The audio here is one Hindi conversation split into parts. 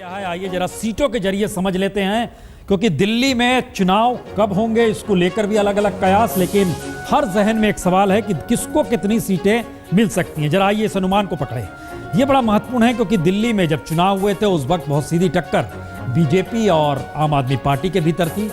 क्या है, आइए जरा सीटों के जरिए समझ लेते हैं, क्योंकि दिल्ली में चुनाव कब होंगे इसको लेकर भी अलग अलग कयास, लेकिन हर जहन में एक सवाल है कि किसको कितनी सीटें मिल सकती हैं। जरा आइए इस अनुमान को पकड़े। ये बड़ा महत्वपूर्ण है क्योंकि दिल्ली में जब चुनाव हुए थे उस वक्त बहुत सीधी टक्कर बीजेपी और आम आदमी पार्टी के भीतर थी।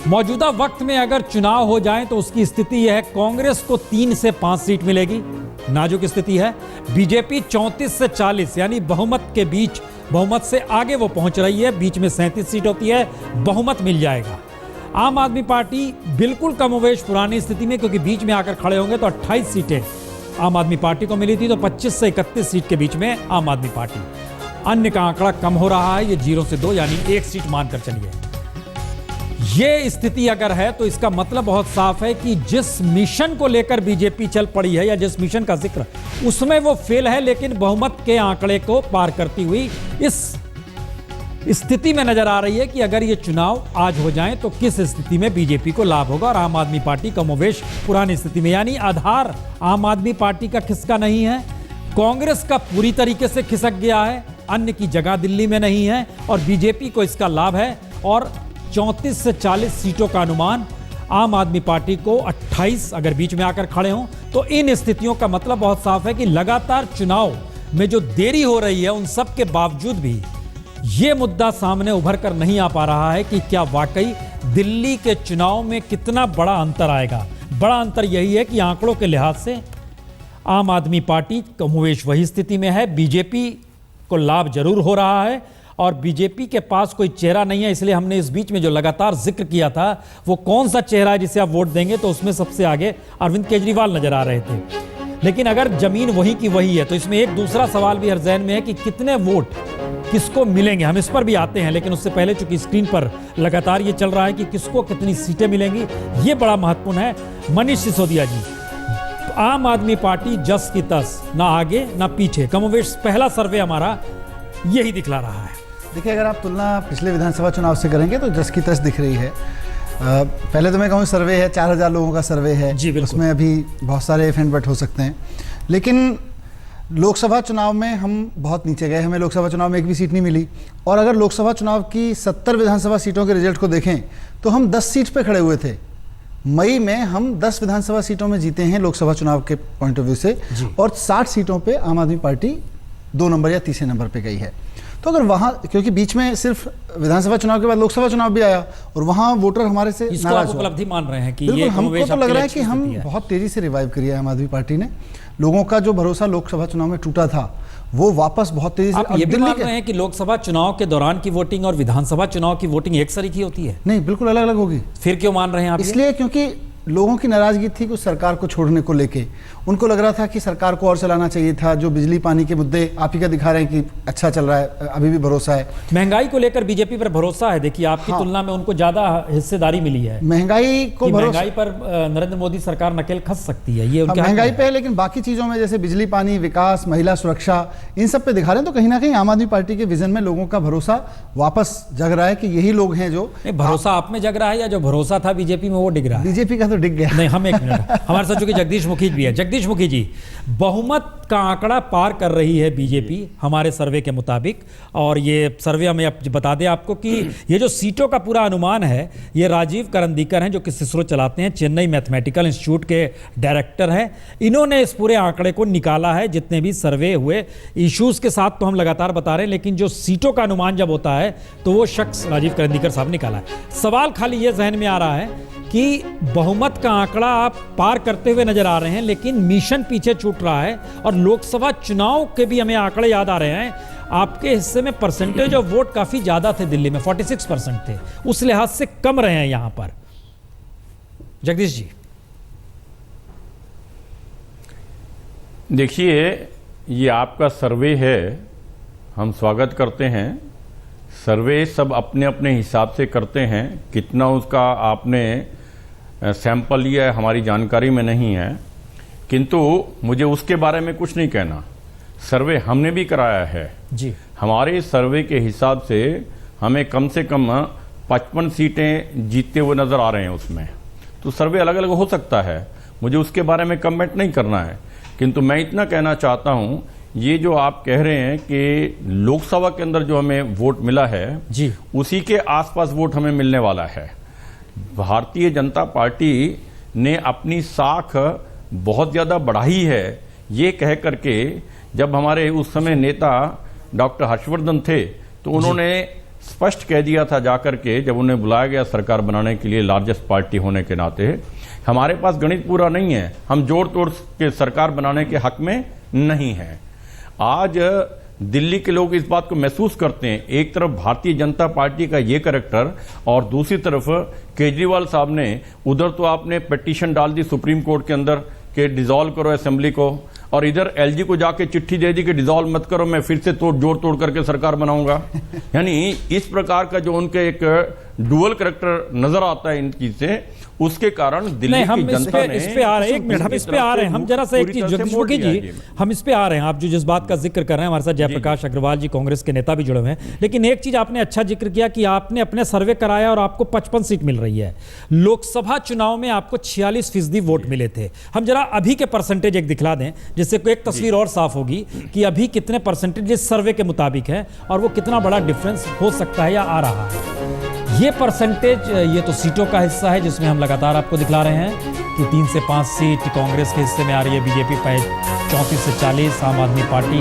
मौजूदा वक्त में अगर चुनाव हो जाए तो उसकी स्थिति यह है, कांग्रेस को 3 से 5 सीट मिलेगी, नाजुक स्थिति है। बीजेपी 34 से 40 यानी बहुमत के बीच, बहुमत से आगे वो पहुंच रही है, बीच में 37 सीट होती है, बहुमत मिल जाएगा। आम आदमी पार्टी बिल्कुल कमोवेश पुरानी स्थिति में, क्योंकि बीच में आकर खड़े होंगे तो 28 सीटें आम आदमी पार्टी को मिली थी, तो 25 से 31 सीट के बीच में आम आदमी पार्टी। अन्य का आंकड़ा कम हो रहा है, ये 0 से 2 यानी 1 सीट मानकर चलिए। ये स्थिति अगर है तो इसका मतलब बहुत साफ है कि जिस मिशन को लेकर बीजेपी चल पड़ी है या जिस मिशन का जिक्र, उसमें वो फेल है, लेकिन बहुमत के आंकड़े को पार करती हुई इस स्थिति में नजर आ रही है कि अगर ये चुनाव आज हो जाएं तो किस स्थिति में बीजेपी को लाभ होगा और आम आदमी पार्टी कमोवेश पुरानी स्थिति में। यानी आधार आम आदमी पार्टी का खिसका नहीं है, कांग्रेस का पूरी तरीके से खिसक गया है, अन्य की जगह दिल्ली में नहीं है और बीजेपी को इसका लाभ है। और 34 से 40 सीटों का अनुमान, आम आदमी पार्टी को 28 अगर बीच में आकर खड़े हों, तो इन स्थितियों का मतलब बहुत साफ है कि लगातार चुनाव में जो देरी हो रही है उन सब के बावजूद भी ये मुद्दा सामने उभर कर नहीं आ पा रहा है कि क्या वाकई दिल्ली के चुनाव में कितना बड़ा अंतर आएगा। बड़ा अंतर यही है कि आंकड़ों के लिहाज से आम आदमी पार्टी कमोवेश वही स्थिति में है, बीजेपी को लाभ जरूर हो रहा है और बीजेपी के पास कोई चेहरा नहीं है। इसलिए हमने इस बीच में जो लगातार जिक्र किया था वो कौन सा चेहरा है जिसे आप वोट देंगे, तो उसमें सबसे आगे अरविंद केजरीवाल नजर आ रहे थे। लेकिन अगर जमीन वही की वही है तो इसमें एक दूसरा सवाल भी हर जहन में है कि कितने वोट किसको मिलेंगे। हम इस पर भी आते हैं, लेकिन उससे पहले चूंकि स्क्रीन पर लगातार ये चल रहा है कि किसको कितनी सीटें मिलेंगी, ये बड़ा महत्वपूर्ण है। मनीष सिसोदिया जी, आम आदमी पार्टी जस की तस, ना आगे ना पीछे, कमोवेश पहला सर्वे हमारा यही दिखला रहा है। देखिए, अगर आप तुलना पिछले विधानसभा चुनाव से करेंगे तो जस की तस दिख रही है। पहले तो मैं कहूँ सर्वे है, 4000 लोगों का सर्वे है जी, उसमें अभी बहुत सारे इफ एंड बट हो सकते हैं। लेकिन लोकसभा चुनाव में हम बहुत नीचे गए, हमें लोकसभा चुनाव में एक भी सीट नहीं मिली। और अगर लोकसभा चुनाव की 70 विधानसभा सीटों के रिजल्ट को देखें तो हम 10 सीट पे खड़े हुए थे। मई में हम 10 विधानसभा सीटों में जीते हैं लोकसभा चुनाव के पॉइंट ऑफ व्यू से, और 60 सीटों पे आम आदमी पार्टी 2 नंबर या तीसरे नंबर पे गई है। तो अगर वहाँ, क्योंकि बीच में सिर्फ विधानसभा चुनाव के बाद लोकसभा चुनाव भी आया और वहाँ वोटर हमारे से नाराज हुए। उपलब्धि मान रहे हैं कि बिल्कुल, हमको तो लग रहा है कि हम बहुत तेजी से रिवाइव करिए आम आदमी पार्टी ने। लोगों का जो भरोसा लोकसभा चुनाव में टूटा था वो वापस बहुत तेजी से। आप ये भी मान रहे हैं कि लोकसभा चुनाव के दौरान की वोटिंग और विधानसभा चुनाव की वोटिंग एक सरीखी होती है? नहीं, बिल्कुल अलग अलग होगी। फिर क्यों मान रहे हैं आप? इसलिए क्योंकि लोगों की नाराजगी थी कुछ सरकार को छोड़ने को लेके। उनको लग रहा था कि सरकार को और चलाना चाहिए था। जो बिजली पानी के मुद्दे आप ही का दिखा रहे हैं कि अच्छा चल रहा है, अभी भी भरोसा है। महंगाई को लेकर बीजेपी पर भरोसा है। देखिए, आपकी तुलना में उनको ज्यादा हिस्सेदारी मिली है। महंगाई को महंगाई पर नरेंद्र मोदी सरकार नकेल खस सकती है, ये महंगाई पे है। लेकिन बाकी चीजों में जैसे बिजली पानी, विकास, महिला सुरक्षा, इन सब पे दिखा रहे हैं। तो कहीं ना कहीं आम आदमी पार्टी के विजन में लोगों का भरोसा वापस जग रहा है कि यही लोग हैं जो। भरोसा आप में जग रहा है या जो भरोसा था बीजेपी में वो डिग रहा है? बीजेपी का तो डिग गया। नहीं, हम एक मिनट, हमारे साथ चूंकि जगदीश मुखी भी है। जगदीश मुखी जी, बहुमत का आंकड़ा पार कर रही है बीजेपी हमारे सर्वे के मुताबिक, और ये सर्वे हमें अब बता दें आपको कि ये जो सीटों का पूरा अनुमान है ये राजीव करंदीकर हैं जो कि सिसरो चलाते हैं, चेन्नई मैथमेटिकल इंस्टीट्यूट के डायरेक्टर हैं। इन्होंने इस पूरे आंकड़े को निकाला है, जितने भी सर्वे हुए। इश्यूज के साथ तो हम लगातार बता रहे हैं, लेकिन जो सीटों का अनुमान जब होता है तो वो शख्स राजीव करंदीकर साहब निकाला है। सवाल खाली ये जहन में आ रहा है कि बहुमत का आंकड़ा आप पार करते हुए नजर आ रहे हैं, लेकिन मिशन पीछे छूट रहा है। और लोकसभा चुनाव के भी हमें आंकड़े याद आ रहे हैं। आपके हिस्से में परसेंटेज ऑफ वोट काफी ज्यादा थे, दिल्ली में 46% थे, उस लिहाज से कम रहे हैं यहां पर। जगदीश जी, देखिए, ये आपका सर्वे है, हम स्वागत करते हैं। सर्वे सब अपने अपने हिसाब से करते हैं, कितना उसका आपने सैंपल लिया है हमारी जानकारी में नहीं है, किंतु मुझे उसके बारे में कुछ नहीं कहना। सर्वे हमने भी कराया है जी। हमारे सर्वे के हिसाब से हमें कम से कम 55 सीटें जीतते हुए नजर आ रहे हैं उसमें। तो सर्वे अलग अलग हो सकता है, मुझे उसके बारे में कमेंट नहीं करना है, किंतु मैं इतना कहना चाहता हूं ये जो आप कह रहे हैं कि लोकसभा के अंदर जो हमें वोट मिला है जी, उसी के आसपास वोट हमें मिलने वाला है। भारतीय जनता पार्टी ने अपनी साख बहुत ज्यादा बढ़ाई है, ये कह करके जब हमारे उस समय नेता डॉक्टर हर्षवर्धन थे तो उन्होंने स्पष्ट कह दिया था जाकर के, जब उन्हें बुलाया गया सरकार बनाने के लिए लार्जेस्ट पार्टी होने के नाते, हमारे पास गणित पूरा नहीं है, हम जोड़ तोड़ के सरकार बनाने के हक में नहीं है। आज दिल्ली के लोग इस बात को महसूस करते हैं, एक तरफ भारतीय जनता पार्टी का ये कैरेक्टर और दूसरी तरफ केजरीवाल साहब ने, उधर तो आपने पिटीशन डाल दी सुप्रीम कोर्ट के अंदर कि डिसॉल्व करो असेंबली को, और इधर एलजी को जाके चिट्ठी दे दी कि डिसॉल्व मत करो, मैं फिर से जोड़ तोड़ करके सरकार बनाऊंगा। यानी इस प्रकार का जो उनके एक डुअल कैरेक्टर नजर आता है इन चीज से, उसके कारण दिल्ली की जनता ने इस पे आ रहे हैं, एक मिनट हम इस पे आ रहे हैं, हम जरा सा एक चीज जगदीश मुखी जी, हम इस पे आ रहे हैं। आप जो जिस बात का जिक्र कर रहे हैं, हमारे साथ जयप्रकाश अग्रवाल जी कांग्रेस के नेता भी जुड़े हुए हैं, लेकिन एक चीज आपने अच्छा जिक्र किया कि आपने अपने सर्वे कराया और आपको 55 सीट मिल रही है। लोकसभा चुनाव में आपको 46% वोट मिले थे। हम जरा अभी के परसेंटेज एक दिखला दें, जिससे एक तस्वीर और साफ होगी कि अभी कितने परसेंटेज इस सर्वे के मुताबिक है और वो कितना बड़ा डिफरेंस हो सकता है या आ रहा है। ये परसेंटेज, ये तो सीटों का हिस्सा है जिसमें हम लगातार आपको दिखला रहे हैं कि 3 से 5 सीट कांग्रेस के हिस्से में आ रही है, बीजेपी 34 से 40, आम आदमी पार्टी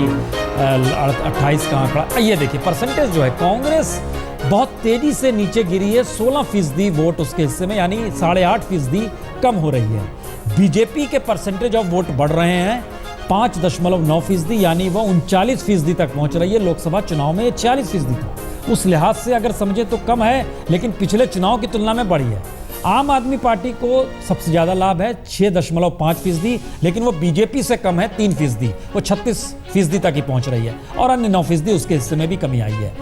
28 का आंकड़ा। ये देखिए परसेंटेज जो है, कांग्रेस बहुत तेजी से नीचे गिरी है, 16% वोट उसके हिस्से में, यानी 8.5% कम हो रही है। बीजेपी के परसेंटेज ऑफ वोट बढ़ रहे हैं 5.9%, यानी वह 39% तक पहुंच रही है। लोकसभा चुनाव में ये 40% था, उस लिहाज से अगर समझे तो कम है, लेकिन पिछले चुनाव की तुलना में बढ़ी है। आम आदमी पार्टी को सबसे ज्यादा लाभ है 6.5%, लेकिन वो बीजेपी से कम है 3%, वो 36% तक ही पहुंच रही है, और अन्य 9% उसके हिस्से में भी कमी आई है।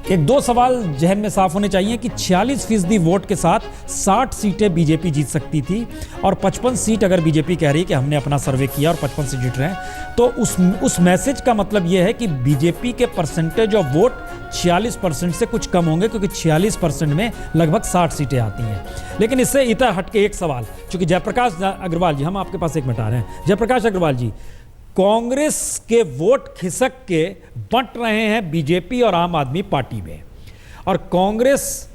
एक दो सवाल जहन में साफ होने चाहिए कि 46% वोट के साथ 60 सीटें बीजेपी जीत सकती थी, और 55 सीट अगर बीजेपी कह रही है कि हमने अपना सर्वे किया और 55 सीट जीत रहे हैं, तो उस मैसेज का मतलब यह है कि बीजेपी के परसेंटेज ऑफ वोट 46% से कुछ कम होंगे, क्योंकि 46% में लगभग 60 सीटें आती हैं। लेकिन इससे इतर हटके एक सवाल, चूंकि जयप्रकाश अग्रवाल जी, हम आपके पास एक मिनट आ रहे हैं। जयप्रकाश अग्रवाल जी, कांग्रेस के वोट खिसक के बंट रहे हैं बीजेपी और आम आदमी पार्टी में, और कांग्रेस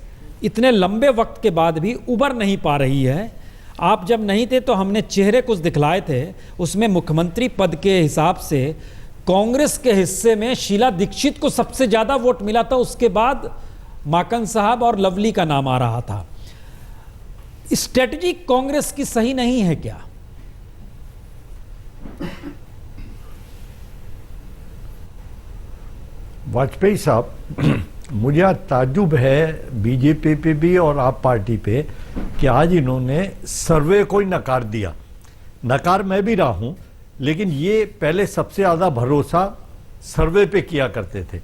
इतने लंबे वक्त के बाद भी उबर नहीं पा रही है। आप जब नहीं थे तो हमने चेहरे कुछ दिखलाए थे, उसमें मुख्यमंत्री पद के हिसाब से कांग्रेस के हिस्से में शीला दीक्षित को सबसे ज्यादा वोट मिला था, उसके बाद माकन साहब और लवली का नाम आ रहा था। स्ट्रेटजी कांग्रेस की सही नहीं है क्या? वाजपेयी साहब, मुझे आज ताज्जुब है बीजेपी पे भी और आप पार्टी पे कि आज इन्होंने सर्वे को ही नकार दिया। नकार मैं भी रहा हूं, लेकिन ये पहले सबसे ज्यादा भरोसा सर्वे पे किया करते थे।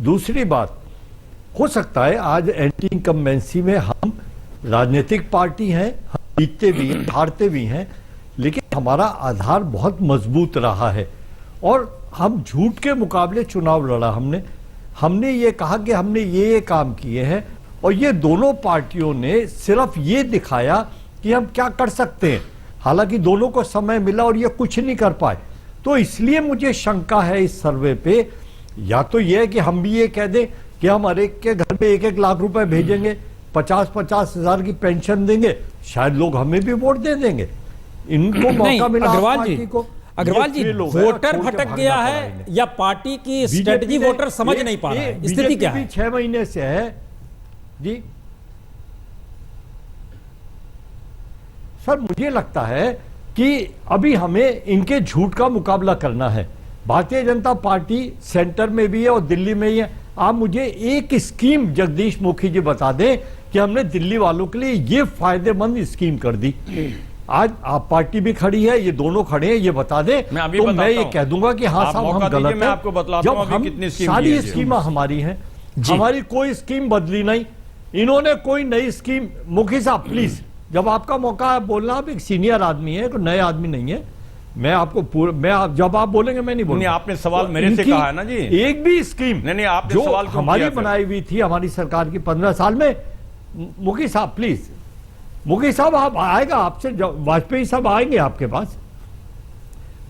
दूसरी बात, हो सकता है आज एंटी इनकम्बेंसी में हम राजनीतिक पार्टी हैं, हम जीतते भी हैं, हारते भी हैं, लेकिन हमारा आधार बहुत मजबूत रहा है और हम झूठ के मुकाबले चुनाव लड़ा। हमने ये कहा कि हमने ये काम किए हैं, और ये दोनों पार्टियों ने सिर्फ ये दिखाया कि हम क्या कर सकते हैं, हालांकि दोनों को समय मिला और ये कुछ नहीं कर पाए। तो इसलिए मुझे शंका है इस सर्वे पे, या तो ये है कि हम भी ये कह दें कि हम हर एक के घर में 1-1 लाख रुपए भेजेंगे, 50-50 हजार की पेंशन देंगे, शायद लोग हमें भी वोट दे देंगे। इनको मौका मिला अग्रवाल जी, वोटर भटक गया है या पार्टी की स्ट्रेटजी वोटर समझ नहीं पा रहा है? स्थिति क्या है? 6 महीने से है जी सर। मुझे लगता है कि अभी हमें इनके झूठ का मुकाबला करना है। भारतीय जनता पार्टी सेंटर में भी है और दिल्ली में ही है। आप मुझे एक स्कीम जगदीश मुखी जी बता दें कि हमने दिल्ली वालों के लिए ये फायदेमंद स्कीम कर दी। आज आप पार्टी भी खड़ी है, ये दोनों खड़े हैं, ये बता दें तो मैं ये कह दूंगा कि हाँ साहब हम गलत हैं। आपको बतलाता हूं अभी कितनी स्कीम सारी स्कीमें हमारी हैं, हमारी कोई स्कीम बदली नहीं, इन्होंने कोई नई स्कीम। मुखी साहब प्लीज, जब आपका मौका है बोलना, आप एक सीनियर आदमी है, कोई नए आदमी नहीं है। मैं आपको जब आप बोलेंगे मैं नहीं बोलूंगा। आपने सवाल मेरे से कहा है ना जी, एक भी स्कीम नहीं आपने जो सवाल हमारी बनाई हुई थी हमारी सरकार की 15 साल में। मुखी साहब प्लीज, मुखी साहब आप आएगा आपसे, वाजपेयी साहब आएंगे आपके पास,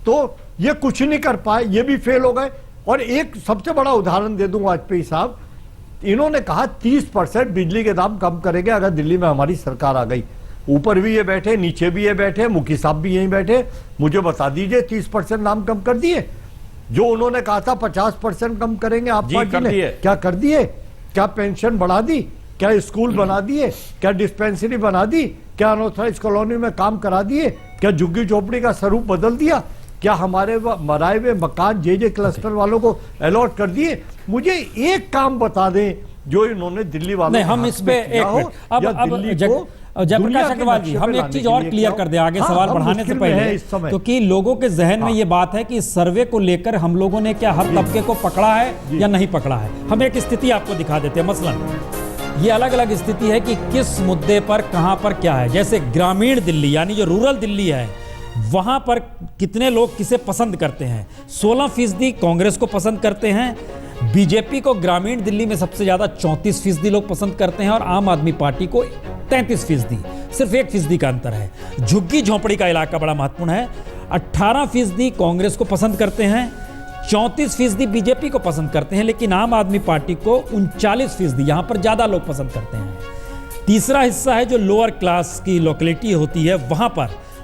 तो ये कुछ नहीं कर पाए, ये भी फेल हो गए। और एक सबसे बड़ा उदाहरण दे दूं वाजपेयी साहब, इन्होंने कहा 30% बिजली के दाम कम करेंगे अगर दिल्ली में हमारी सरकार आ गई। ऊपर भी ये बैठे, नीचे भी ये बैठे, मुखी साहब भी यहीं बैठे, मुझे बता दीजिए 30% दाम कम कर दिए? जो उन्होंने कहा था 50% कम करेंगे आप पार्टी ने, क्या कर दिए? क्या पेंशन बढ़ा दी? क्या स्कूल बना दिए? क्या डिस्पेंसरी बना दी? क्या अनऑथराइज कॉलोनी में काम करा दिए? क्या झुग्गी झोपड़ी का स्वरूप बदल दिया? क्या हमारे मराए हुए मकान जे क्लस्टर वालों को अलॉट कर दिए? मुझे एक काम बता दें जो इन्होंने दिल्ली वालों नहीं, हम इस पे एक जयप्रकाश अग्रवाल जी, हम एक चीज और क्लियर कर दें आगे सवाल बढ़ाने से पहले, क्योंकि लोगों के जहन में ये बात है कि इस सर्वे को लेकर हम लोगों ने क्या हर तबके को पकड़ा है या नहीं पकड़ा है। हम एक स्थिति आपको दिखा देते हैं। मसलन ये अलग अलग स्थिति है कि किस मुद्दे पर कहां पर क्या है। जैसे ग्रामीण दिल्ली यानी जो रूरल दिल्ली है, वहां पर कितने लोग किसे पसंद करते हैं? 16% कांग्रेस को पसंद करते हैं, बीजेपी को ग्रामीण दिल्ली में सबसे ज्यादा 34% लोग पसंद करते हैं और आम आदमी पार्टी को 33%। सिर्फ 1% का अंतर है। झुग्गी झोंपड़ी का इलाका बड़ा महत्वपूर्ण है। 18% कांग्रेस को पसंद करते हैं, 34% बीजेपी को पसंद करते हैं, लेकिन आम आदमी पार्टी को 39% यहां पर ज्यादा लोग पसंद करते हैं। तीसरा हिस्सा है जो लोअर क्लास की लोकेलिटी होती है,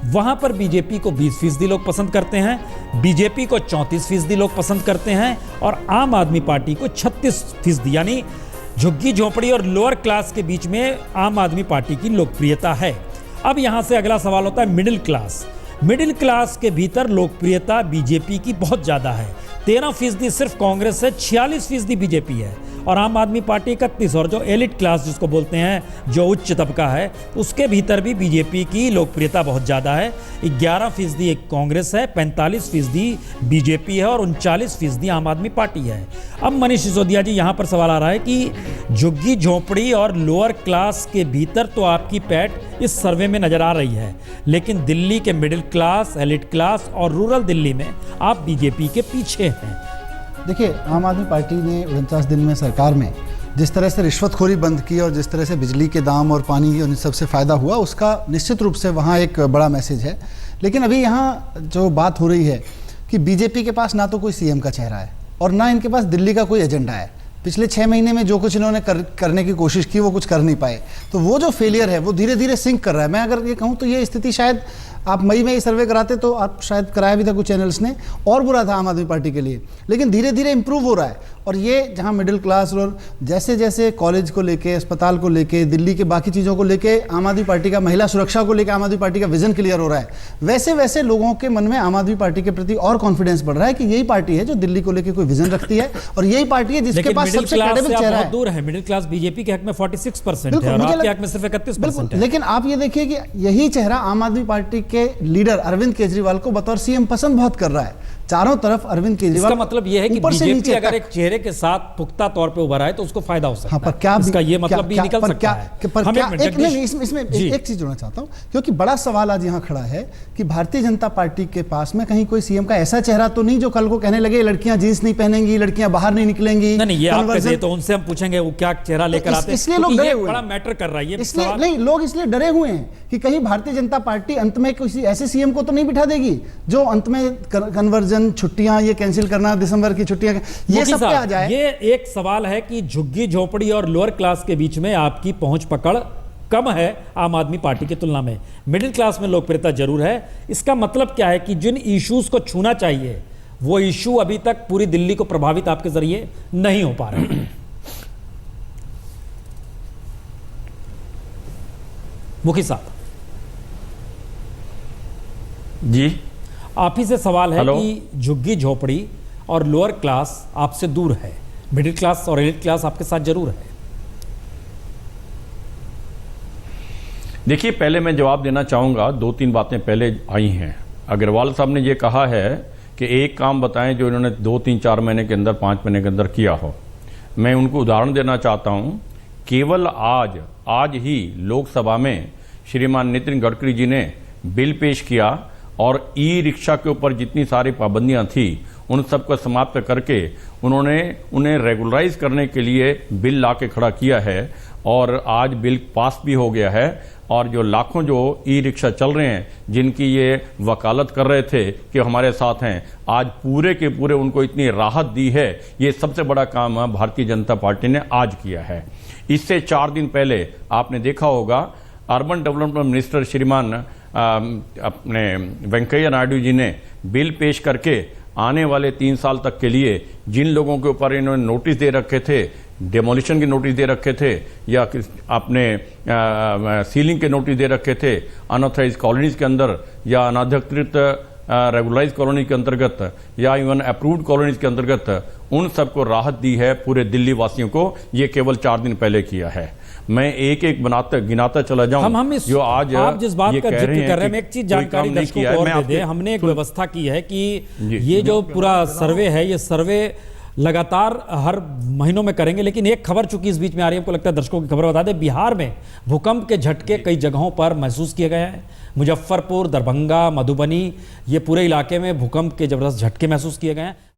वहां पर बीजेपी को 20% लोग पसंद करते हैं, बीजेपी को 34% लोग पसंद करते हैं और आम आदमी पार्टी को 36%। यानी झुग्गी झोंपड़ी और लोअर क्लास के बीच में आम आदमी पार्टी की लोकप्रियता है। अब यहां से अगला सवाल होता है मिडिल क्लास। मिडिल क्लास के भीतर लोकप्रियता बीजेपी की बहुत ज्यादा है। 13% सिर्फ कांग्रेस है, 46% बीजेपी है और आम आदमी पार्टी 31। और जो एलिट क्लास जिसको बोलते हैं, जो उच्च तबका है, उसके भीतर भी बीजेपी की लोकप्रियता बहुत ज़्यादा है। 11% कांग्रेस है, 45% बीजेपी है और 39% आम आदमी पार्टी है। अब मनीष सिसोदिया जी, यहाँ पर सवाल आ रहा है कि झुग्गी झोंपड़ी और लोअर क्लास के भीतर तो आपकी पैठ इस सर्वे में नजर आ रही है, लेकिन दिल्ली के मिडिल क्लास, एलिट क्लास और रूरल दिल्ली में आप बीजेपी के पीछे हैं। देखिए, आम आदमी पार्टी ने 49 दिन में सरकार में जिस तरह से रिश्वतखोरी बंद की और जिस तरह से बिजली के दाम और पानी उन सबसे फ़ायदा हुआ, उसका निश्चित रूप से वहाँ एक बड़ा मैसेज है। लेकिन अभी यहाँ जो बात हो रही है कि बीजेपी के पास ना तो कोई सीएम का चेहरा है और ना इनके पास दिल्ली का कोई एजेंडा है। पिछले 6 महीने में जो कुछ इन्होंने करने की कोशिश की वो कुछ कर नहीं पाए, तो वो जो फेलियर है वो धीरे धीरे सिंक कर रहा है। मैं अगर ये कहूँ तो ये स्थिति शायद आप मई में ये सर्वे कराते तो आप शायद कराया भी था कुछ चैनल्स ने, और बुरा था आम आदमी पार्टी के लिए, लेकिन धीरे धीरे इंप्रूव हो रहा है। और ये जहाँ मिडिल क्लास और जैसे जैसे कॉलेज को लेके, अस्पताल को लेके, दिल्ली के बाकी चीज़ों को लेके आम आदमी पार्टी का, महिला सुरक्षा को लेकर आम आदमी पार्टी का विजन क्लियर हो रहा है, वैसे वैसे लोगों के मन में आम आदमी पार्टी के प्रति और कॉन्फिडेंस बढ़ रहा है कि यही पार्टी है जो दिल्ली को लेकर कोई विजन रखती है और यही पार्टी है जिसके पास सबसे क्रेडिबल चेहरा है। दूर है मिडिल क्लास बीजेपी के हक में 46% है और आपके हक में सिर्फ 31% है। लेकिन आप ये देखिए कि यही चेहरा आम आदमी पार्टी के लीडर अरविंद केजरीवाल को बतौर सीएम पसंद बहुत कर रहा है। चारों तरफ अरविंद केजरीवाल। इसका मतलब यह है कि बीजेपी अगर एक चेहरे के साथ पुख्ता तौर पे उभरा है तो उसको फायदा हो सकता है। पर क्या इसका ये मतलब भी निकल सकता है। इसमें एक चीज जोड़ना चाहता हूं, क्योंकि बड़ा सवाल आज यहाँ खड़ा है कि भारतीय जनता पार्टी के पास में कहीं कोई सीएम का ऐसा चेहरा तो नहीं जो कल को कहने लगे लड़कियां जींस नहीं पहनेंगी, लड़कियां बाहर नहीं निकलेंगी। नहीं, ये आप कहते तो उनसे हम पूछेंगे वो क्या चेहरा लेकर आते हैं, इसलिए लोग डरे हुए हैं। बड़ा मैटर कर रहा है ये। इसलिए नहीं, लोग इसलिए डरे हुए हैं कि कहीं भारतीय जनता पार्टी अंत में किसी ऐसे सीएम को तो नहीं बिठा देगी जो अंत में कन्वर्जन, छुट्टियां ये कैंसिल करना, दिसंबर की छुट्टियां, ये सब पे आ जाए। ये एक सवाल है कि झुग्गी झोपड़ी और लोअर क्लास के बीच में आपकी पहुंच पकड़ कम है आम आदमी पार्टी की तुलना में। मिडिल क्लास में लोकप्रियता जरूर है। इसका मतलब क्या है कि जिन इश्यूज को छूना चाहिए वो इशू अभी तक पूरी दिल्ली को प्रभावित आपके जरिए नहीं हो पा रहे। मुखी साहब जी, आप ही से सवाल है कि झुग्गी झोपड़ी और लोअर क्लास आपसे दूर है, मिडिल क्लास और एलिट क्लास आपके साथ जरूर है। देखिए, पहले मैं जवाब देना चाहूँगा, 2-3 बातें पहले आई हैं। अग्रवाल साहब ने ये कहा है कि एक काम बताएं जो इन्होंने 2-3-4 महीने के अंदर, 5 महीने के अंदर किया हो। मैं उनको उदाहरण देना चाहता हूँ। केवल आज ही लोकसभा में श्रीमान नितिन गडकरी जी ने बिल पेश किया और ई रिक्शा के ऊपर जितनी सारी पाबंदियां थी उन सबको समाप्त करके उन्होंने उन्हें रेगुलराइज करने के लिए बिल ला के खड़ा किया है और आज बिल पास भी हो गया है। और जो लाखों जो ई रिक्शा चल रहे हैं, जिनकी ये वकालत कर रहे थे कि हमारे साथ हैं, आज पूरे के पूरे उनको इतनी राहत दी है। ये सबसे बड़ा काम भारतीय जनता पार्टी ने आज किया है। इससे 4 दिन पहले आपने देखा होगा अर्बन डेवलपमेंट मिनिस्टर श्रीमान अपने वेंकैया नायडू जी ने बिल पेश करके आने वाले 3 साल तक के लिए जिन लोगों के ऊपर इन्होंने नोटिस दे रखे थे, डेमोलिशन के नोटिस दे रखे थे या अपने सीलिंग के नोटिस दे रखे थे अनऑथराइज कॉलोनीज के अंदर या अनाधिकृत रेगुलराइज कॉलोनी के अंतर्गत या इवन अप्रूव्ड कॉलोनीज के अंतर्गत, उन सबको राहत दी है पूरे दिल्ली वासियों को। ये केवल 4 दिन पहले किया है। मैं एक एक गिनाता चला जाऊं। हम इस, जो आज आप जिस बात ये का कह जिक्र रहे कर रहे हैं हैं, एक चीज जानकारी दर्शकों को और दे दें। हमने एक व्यवस्था की है कि ये जो पूरा सर्वे है, ये सर्वे लगातार हर महीनों में करेंगे। लेकिन एक खबर चूंकि इस बीच में आ रही है, हमको लगता है दर्शकों की खबर बता दें। बिहार में भूकंप के झटके कई जगहों पर महसूस किए गए हैं। मुजफ्फरपुर, दरभंगा, मधुबनी, ये पूरे इलाके में भूकंप के जबरदस्त झटके महसूस किए गए हैं।